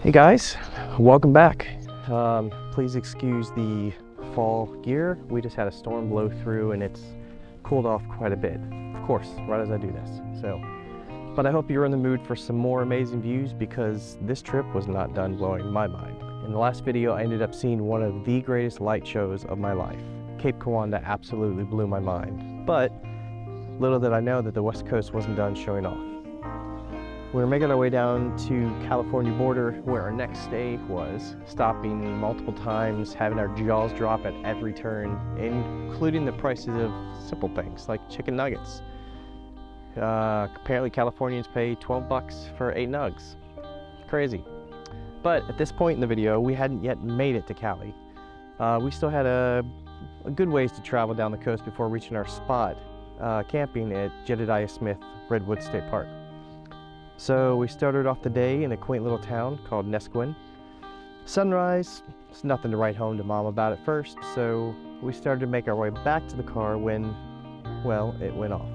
Hey guys, welcome back. Please excuse the fall gear. We just had a storm blow through and it's cooled off quite a bit. Of course, right as I do this. But I hope you're in the mood for some more amazing views because this trip was not done blowing my mind. In the last video, I ended up seeing one of the greatest light shows of my life. Cape Kiwanda absolutely blew my mind. But little did I know that the West Coast wasn't done showing off. We were making our way down to California border where our next stay was, stopping multiple times, having our jaws drop at every turn, including the prices of simple things like chicken nuggets. Apparently Californians pay 12 bucks for 8 nugs. Crazy. But at this point in the video, we hadn't yet made it to Cali. We still had a good ways to travel down the coast before reaching our spot, camping at Jedediah Smith Redwood State Park. So we started off the day in a quaint little town called Nesquin. Sunrise, it's nothing to write home to mom about at first, so we started to make our way back to the car when, well, it went off.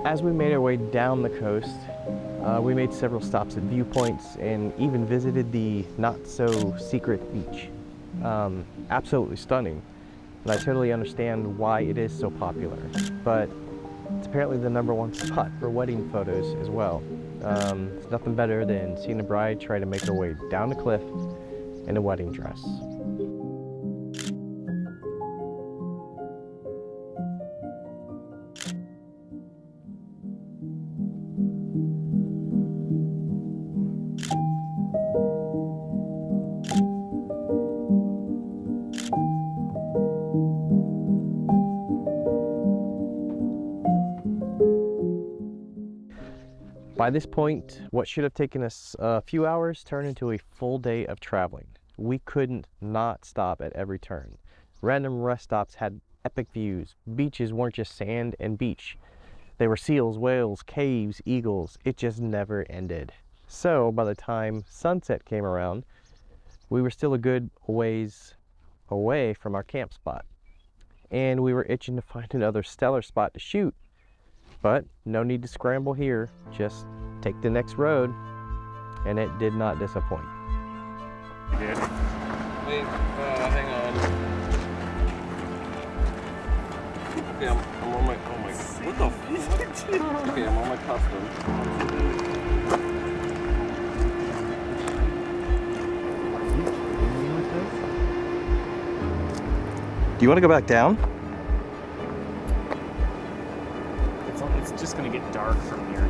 As we made our way down the coast, we made several stops at viewpoints and even visited the not-so-secret beach. Absolutely stunning, and I totally understand why it is so popular, but it's apparently the #1 spot for wedding photos as well. It's nothing better than seeing a bride try to make her way down the cliff in a wedding dress. By this point, what should have taken us a few hours turned into a full day of traveling. We couldn't not stop at every turn. Random rest stops had epic views. Beaches weren't just sand and beach. They were seals, whales, caves, eagles. It just never ended. So by the time sunset came around, we were still a good ways away from our camp spot. and we were itching to find another stellar spot to shoot. But no need to scramble here, just take the next road, and it did not disappoint. You did? Wait, hang on. Okay, I'm on my, oh my, what the fuck? Okay, I'm on my custom. Do you want to go back down? It's just gonna get dark from here.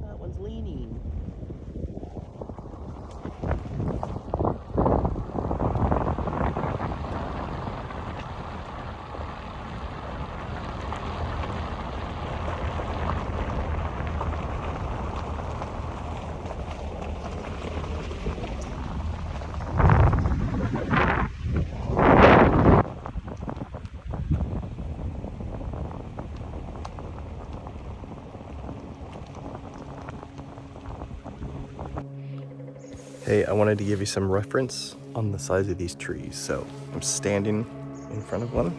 That one's leaning. Hey, I wanted to give you some reference on the size of these trees. So I'm standing in front of one.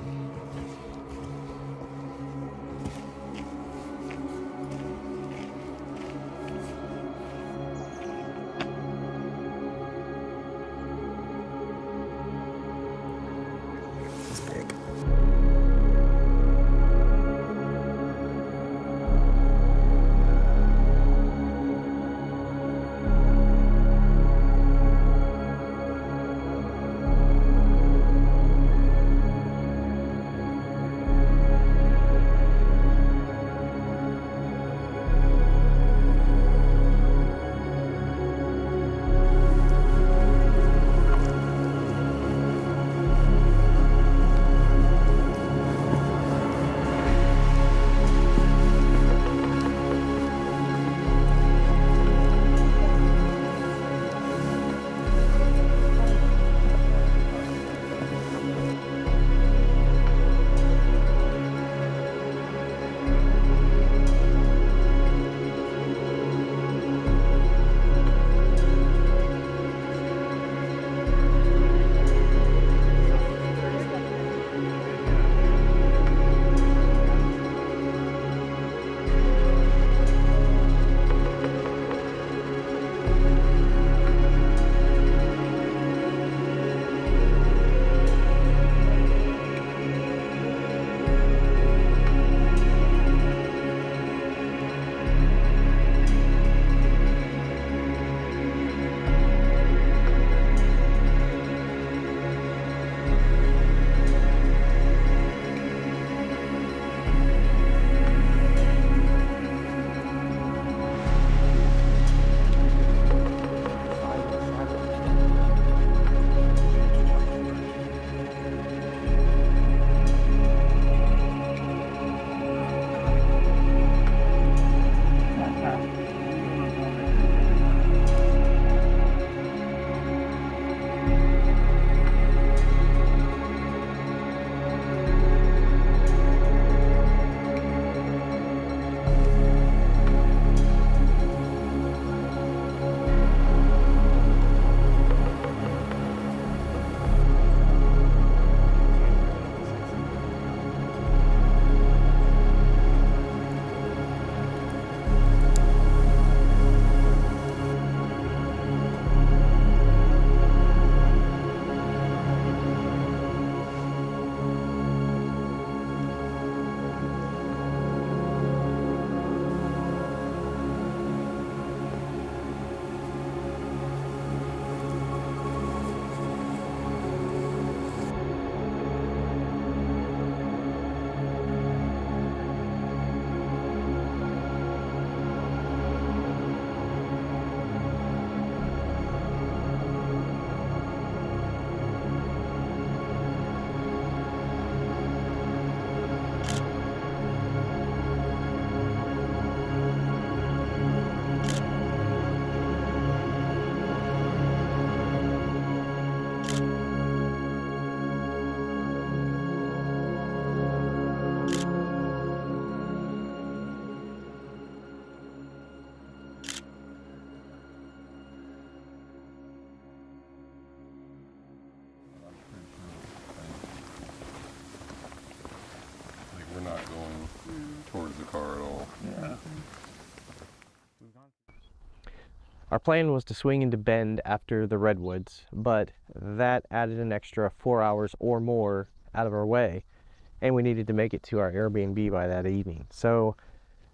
It's big. not going towards the car at all. Yeah. Our plan was to swing into Bend after the redwoods, but that added an extra 4 hours or more out of our way, and we needed to make it to our Airbnb by that evening. So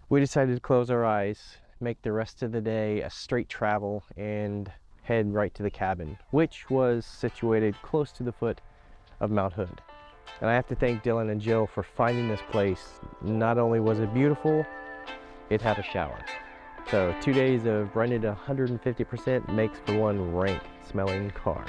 we decided to close our eyes, make the rest of the day a straight travel, and head right to the cabin, which was situated close to the foot of Mount Hood. And I have to thank Dylan and Jill for finding this place. Not only was it beautiful, it had a shower. So 2 days of rented 150% makes for one rank smelling car.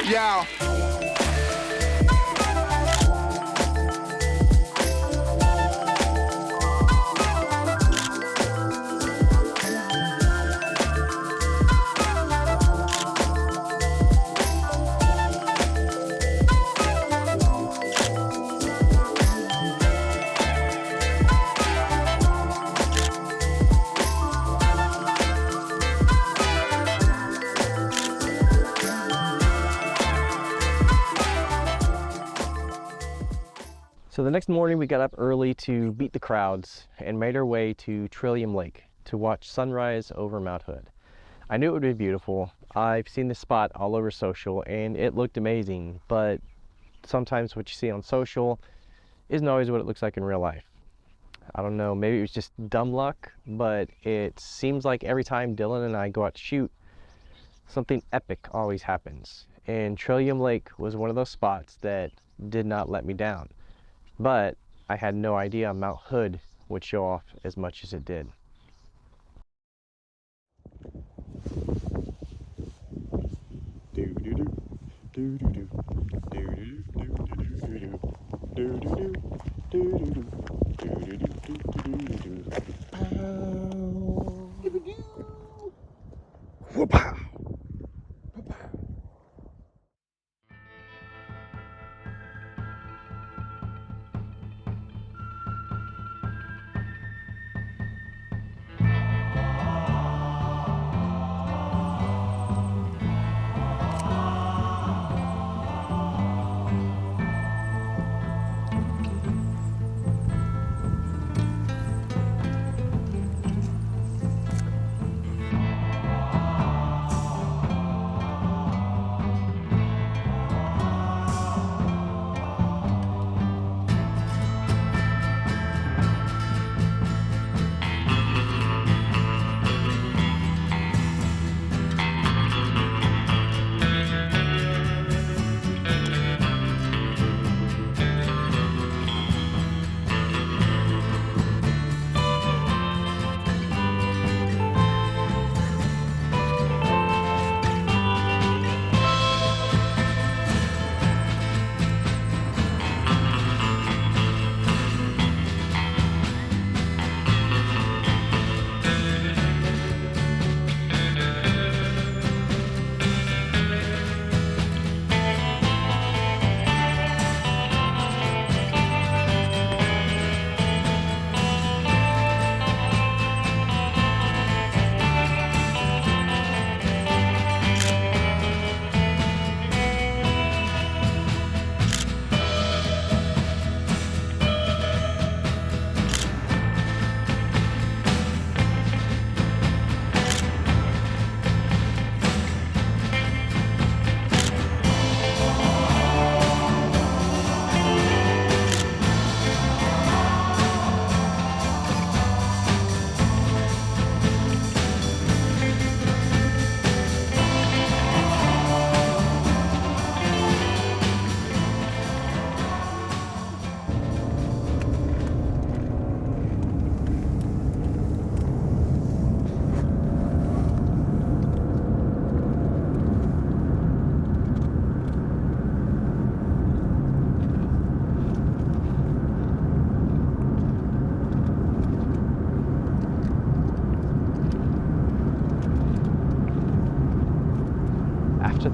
Yeah. So the next morning we got up early to beat the crowds and made our way to Trillium Lake to watch sunrise over Mount Hood. I knew it would be beautiful. I've seen this spot all over social and it looked amazing, but sometimes what you see on social isn't always what it looks like in real life. I don't know, maybe it was just dumb luck, but it seems like every time Dylan and I go out to shoot, something epic always happens. And Trillium Lake was one of those spots that did not let me down. But I had no idea Mount Hood would show off as much as it did.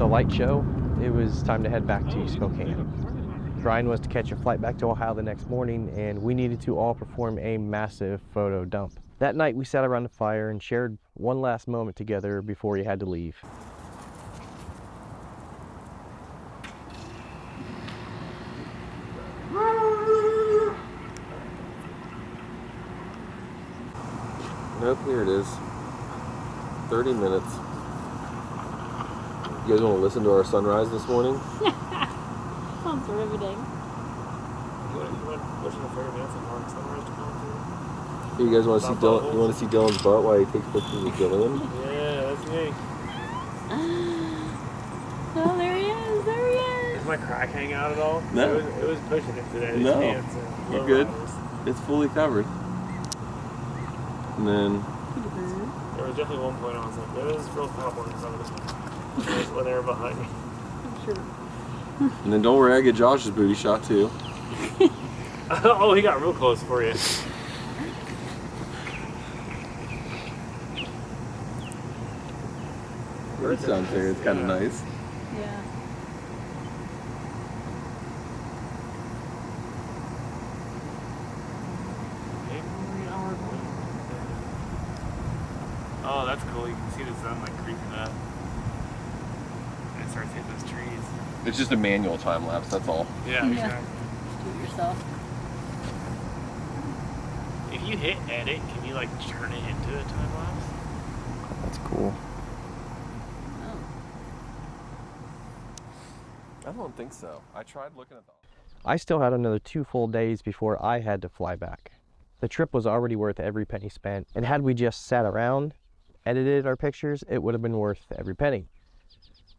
the light show, it was time to head back to Spokane. Bryan was to catch a flight back to Ohio the next morning, and we needed to all perform a massive photo dump. That night we sat around the fire and shared one last moment together before he had to leave. Nope, here it is. 30 minutes. You guys want to listen to our sunrise this morning? Sounds riveting. Hey, you guys want to see Dylan? You want to see Dylan's butt while he takes pictures with Jillian? Yeah, that's me. Oh, there he is. There he is. Does my crack hang out at all? No. It was pushing it today. No. Pants and You're low good. riders. It's fully covered. And then There was definitely one point I was like, there's real top ones on this when they were behind me. I'm sure. And then don't worry, I get Josh's booty shot too. Oh, he got real close for you. Bird sound there, it's kind of nice. Yeah. Oh, that's cool. You can see the sun like creeping up. And it starts hitting those trees. It's just a manual time lapse, that's all. Yeah, Yeah. exactly. Do it yourself. If you hit edit, can you like turn it into a time lapse? That's cool. Oh. I don't think so. I tried looking at the... I still had another 2 full days before I had to fly back. The trip was already worth every penny spent, and had we just sat around, edited our pictures, it would have been worth every penny.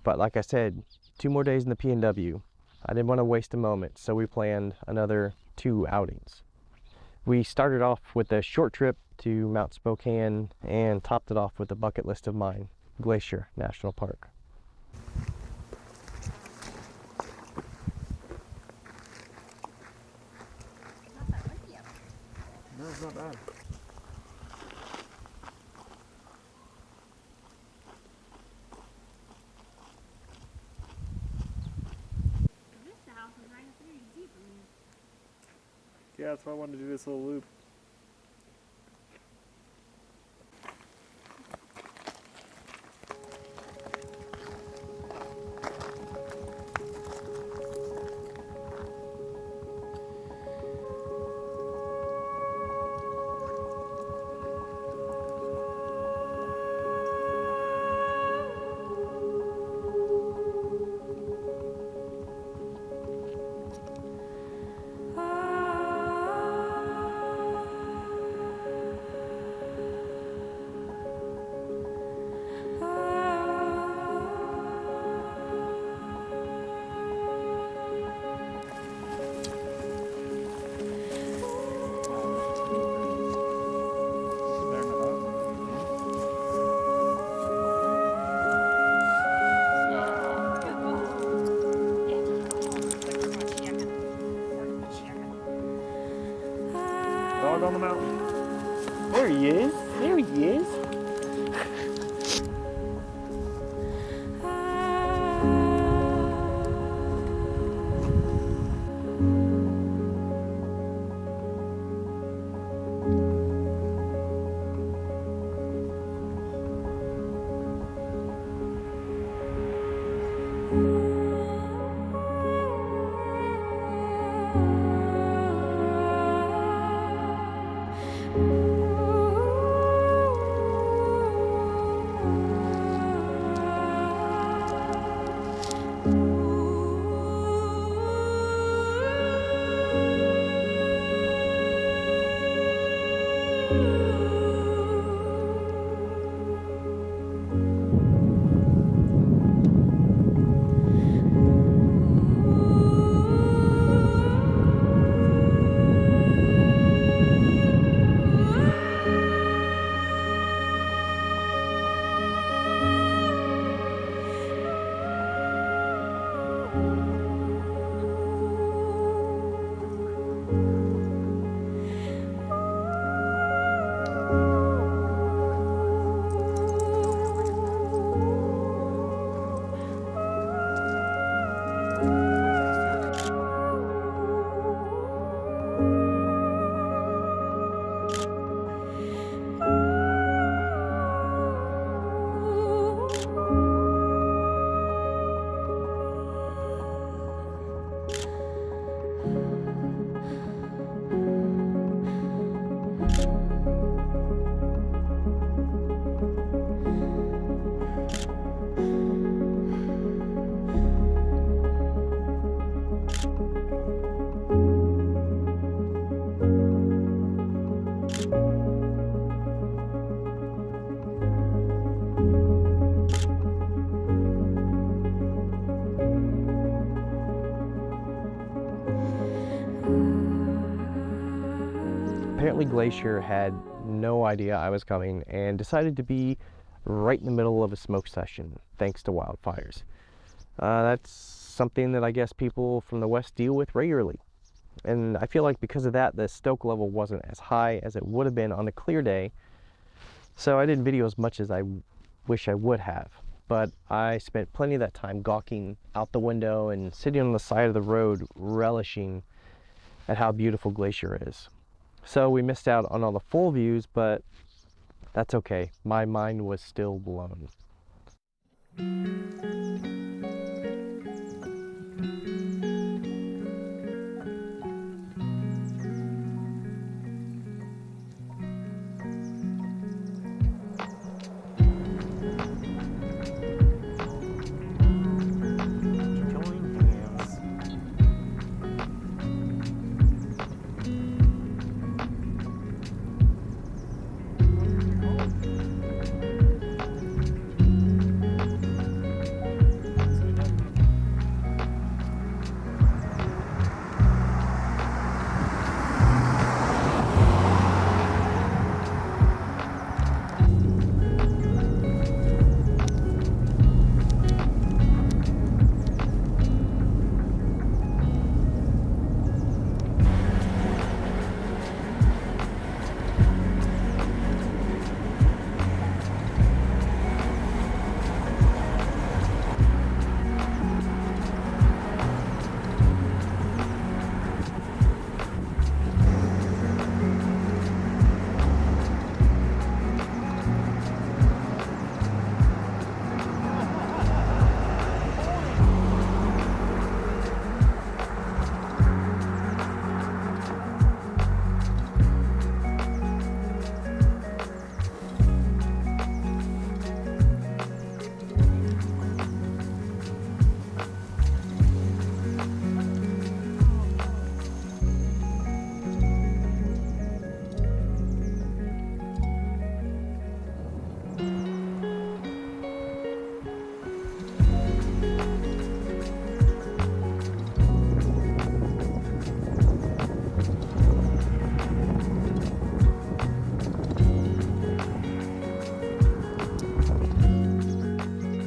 But like I said, 2 more days in the P&W. I didn't want to waste a moment, so we planned another 2 outings. We started off with a short trip to Mount Spokane and topped it off with a bucket list of mine, Glacier National Park. No, it's not bad. Yeah, that's why I wanted to do this little loop. Dog on the mountain. There he is. There he is. apparently Glacier had no idea I was coming and decided to be right in the middle of a smoke session thanks to wildfires. That's something that I guess people from the West deal with regularly. And I feel like because of that, the stoke level wasn't as high as it would have been on a clear day. So I didn't video as much as I wish I would have. But I spent plenty of that time gawking out the window and sitting on the side of the road, relishing at how beautiful Glacier is. So we missed out on all the full views, but that's okay. My mind was still blown.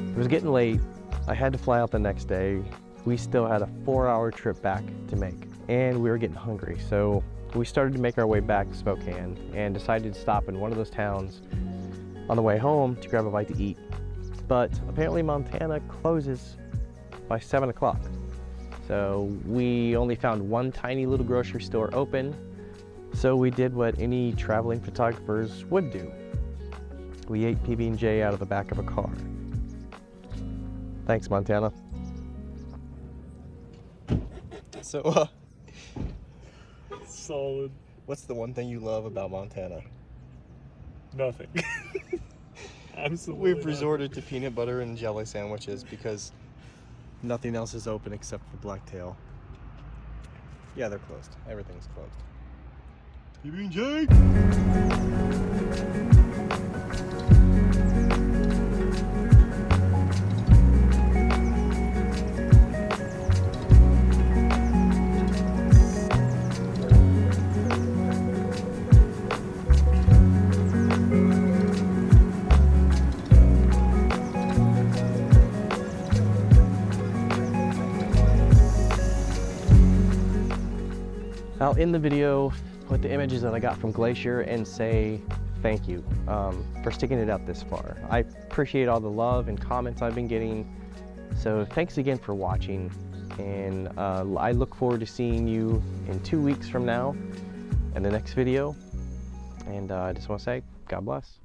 It was getting late. I had to fly out the next day. We still had a 4-hour trip back to make, and we were getting hungry. So we started to make our way back to Spokane and decided to stop in one of those towns on the way home to grab a bite to eat. But apparently Montana closes by 7 o'clock. So we only found one tiny little grocery store open. So we did what any traveling photographers would do. We ate PB&J out of the back of a car. Thanks, Montana. So, Solid. what's the one thing you love about Montana? Nothing. Absolutely. We've resorted to peanut butter and jelly sandwiches because nothing else is open except for blacktail. Yeah, they're closed. Everything's closed. PB&J! I'll end the video with the images that I got from Glacier and say thank you for sticking it out this far. I appreciate all the love and comments I've been getting. So thanks again for watching, and I look forward to seeing you in 2 weeks from now in the next video. And I just want to say, God bless.